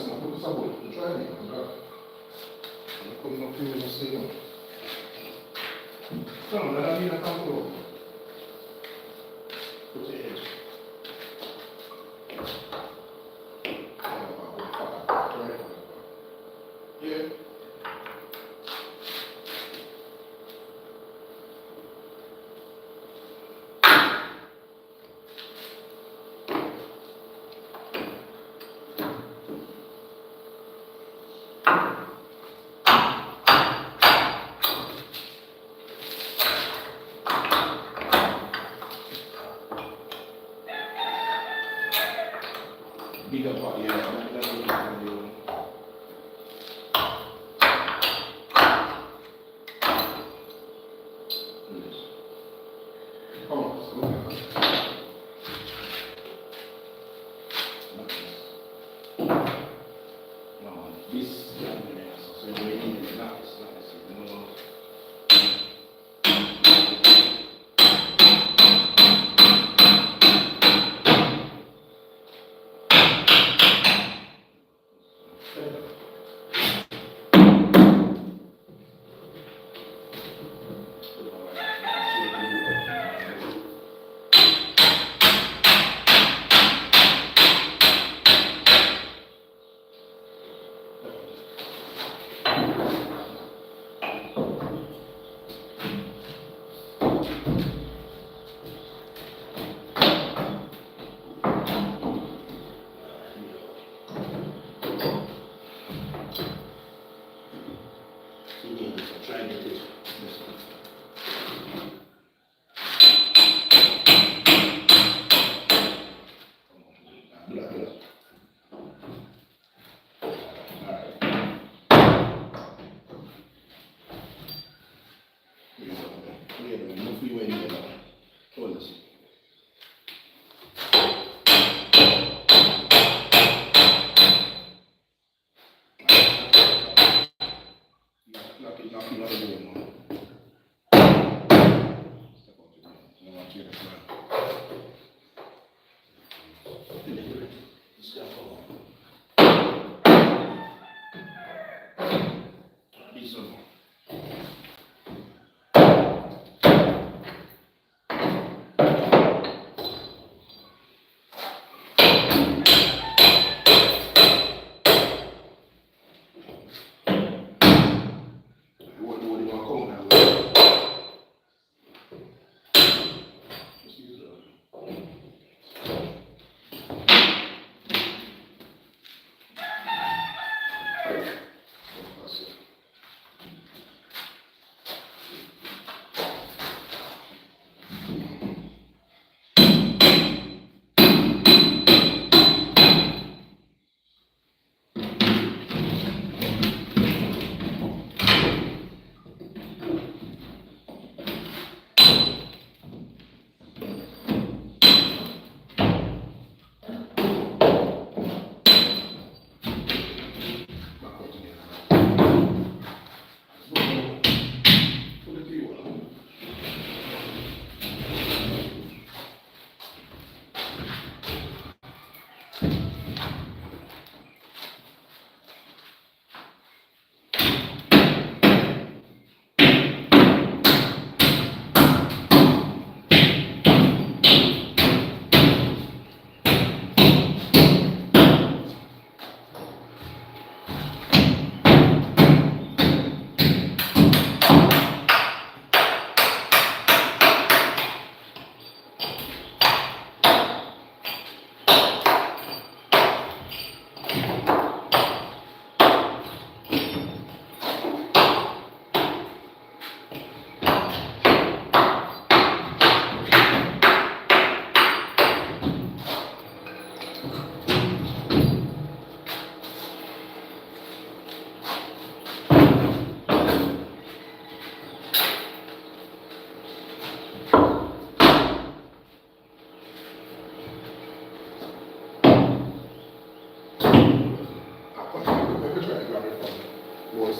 essa não foi sabor, não try me, tá? Como não fui não sei não. Então, ela vira tá pro. Put your edge. Yeah. Bigger part, yeah.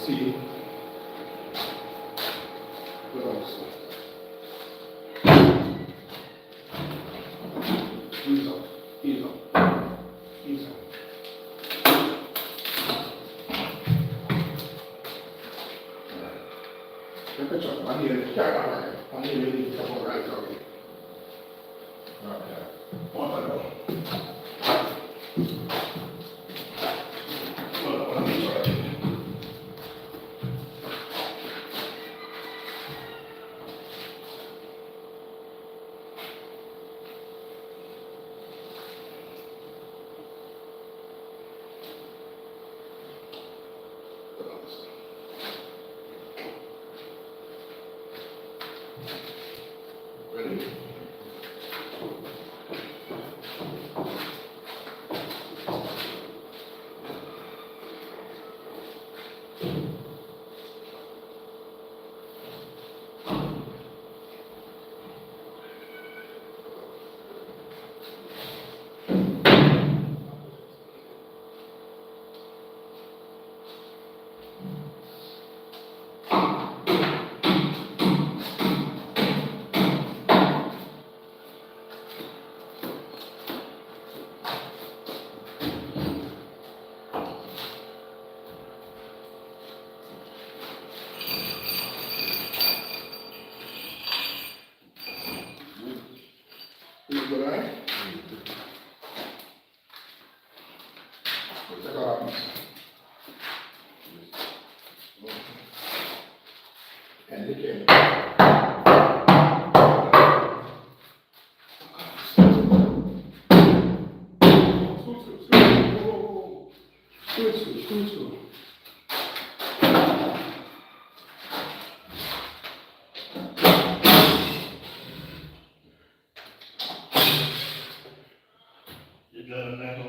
See what else? Ease up, ease up, ease up. right. I need to come on right now. Okay. One more. Ready? You good, right? Check out. And you can. Screw. You got a neck on?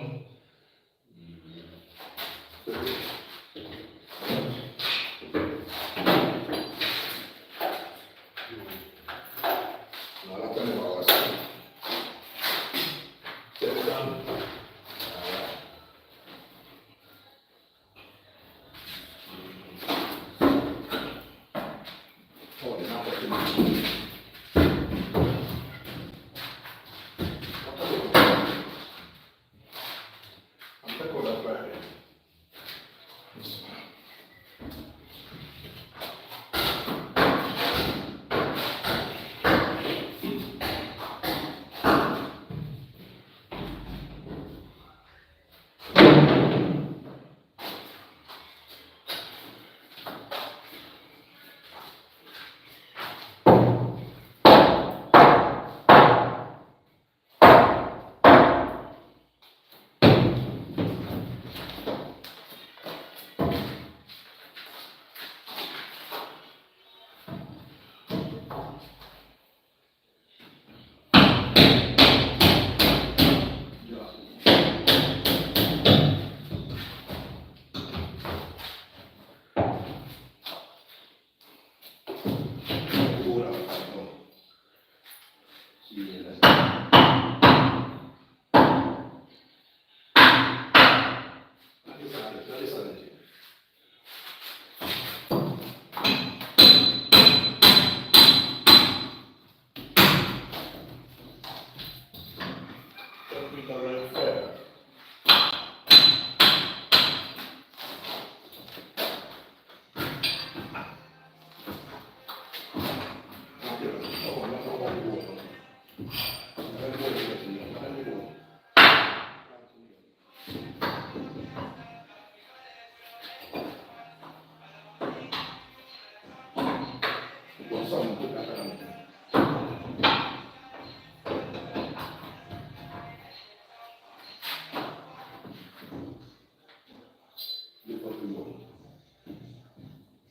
No, I'm telling you about us. Set it down. Oh, they're not working. I'm taking all that back.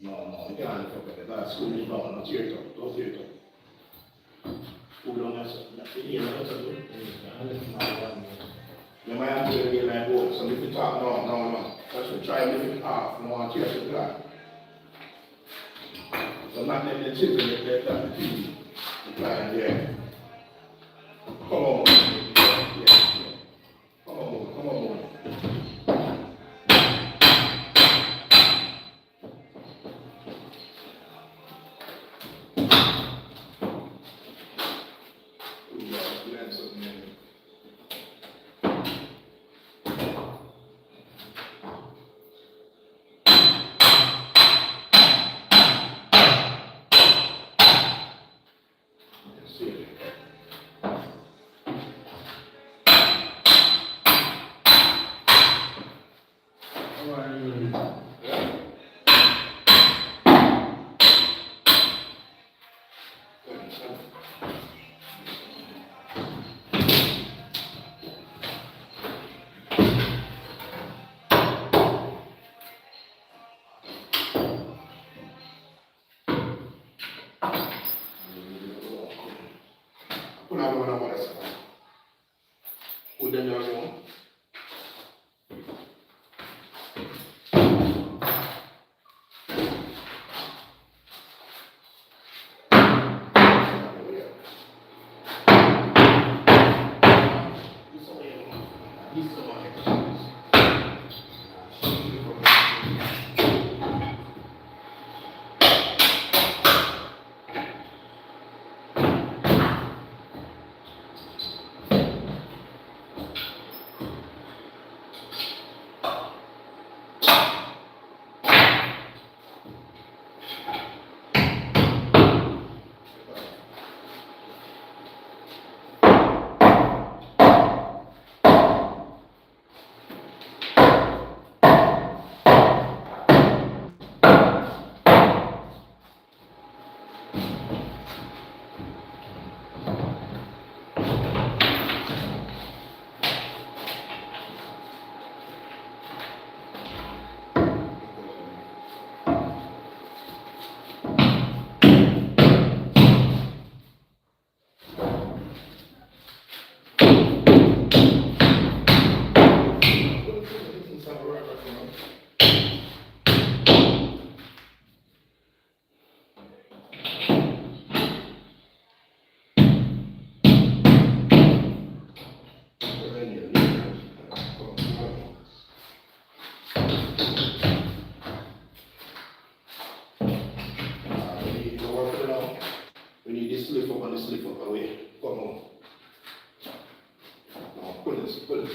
No, you can't look up at the last school. No, not tear it up. Don't tear it up. Pull on that. You might have to do it again like that. So if you talk, no. Just try to lift it off. No, I tear it up. So not let the children get that TV. The plan, yeah. Come on. Yeah. Come on. Kuna wana wana sana. Udanya wao. We need this lift up and this lift up away. Come on. No, pull this, pull this.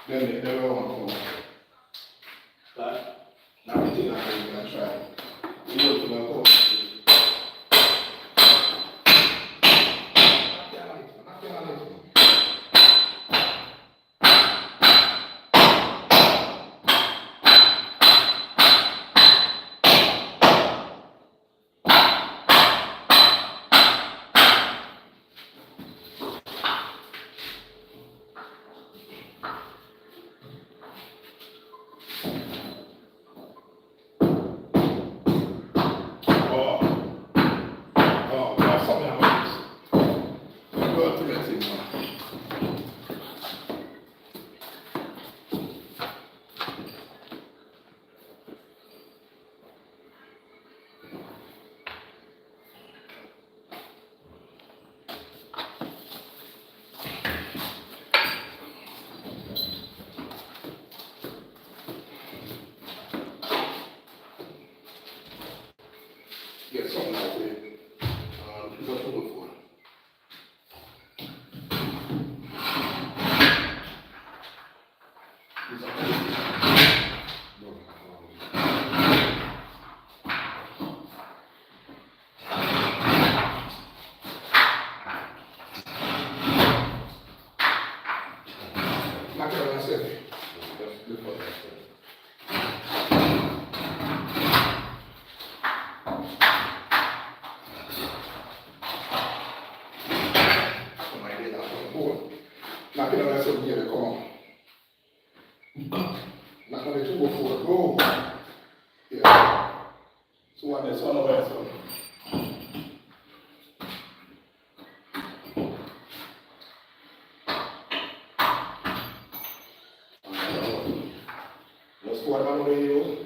Then they will want to. But now we think I'm going to try. We go to the court. Get something out there. What to look for. knocking on that something here, come on. Knock on the 204, go. Yeah. So what that's on the way, so. Let's go on the radio.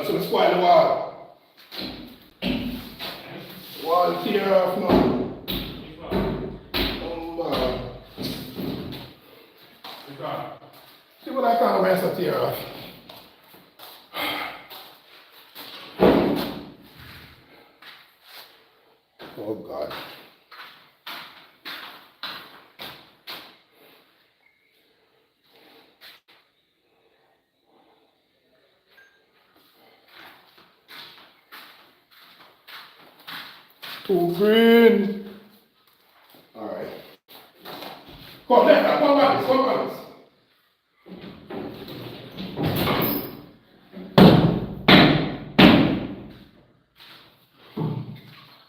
That's gonna spoil the wall. Wall tear off now. See what I can't rest a tear off. Oh God. Too green. All right. Come, left, come back, come back.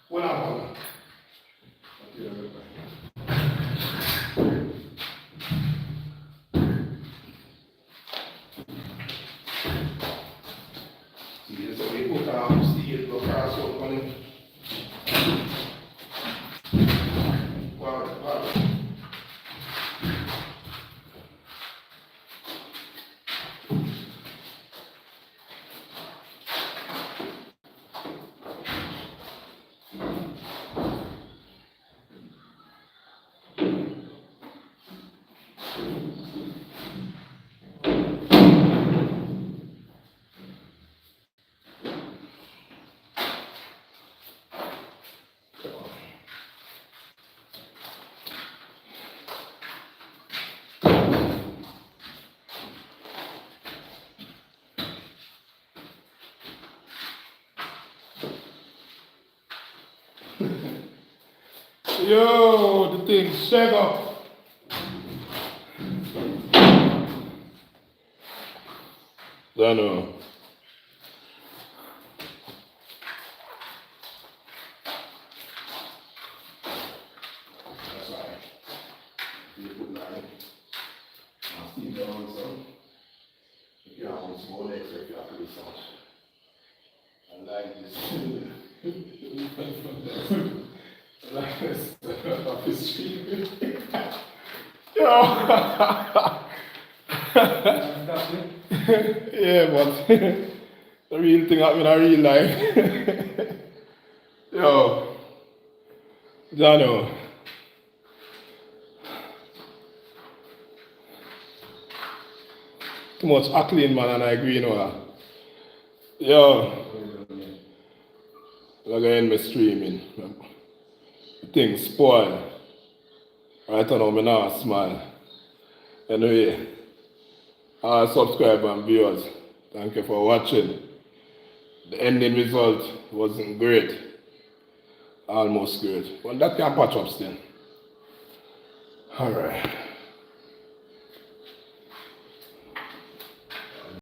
One out, one out. See, so we put steel to cross out on it. Wow. Yo, the thing shake up. Don't know. That's right. You put that in. I'll steam down some. If you have one small extra, if you have to do some. I like this. I like this off the street. Yo! Yeah, but the real thing happened in real life. Yo, Jano. Too much acting, man, and I agree, you know. Yo, Lagabenz me streaming. The thing spoiled. Right now, I'm not smile. Anyway. Our subscribers and viewers, thank you for watching. The ending result wasn't great, almost great. Well, that can patch up still. Alright.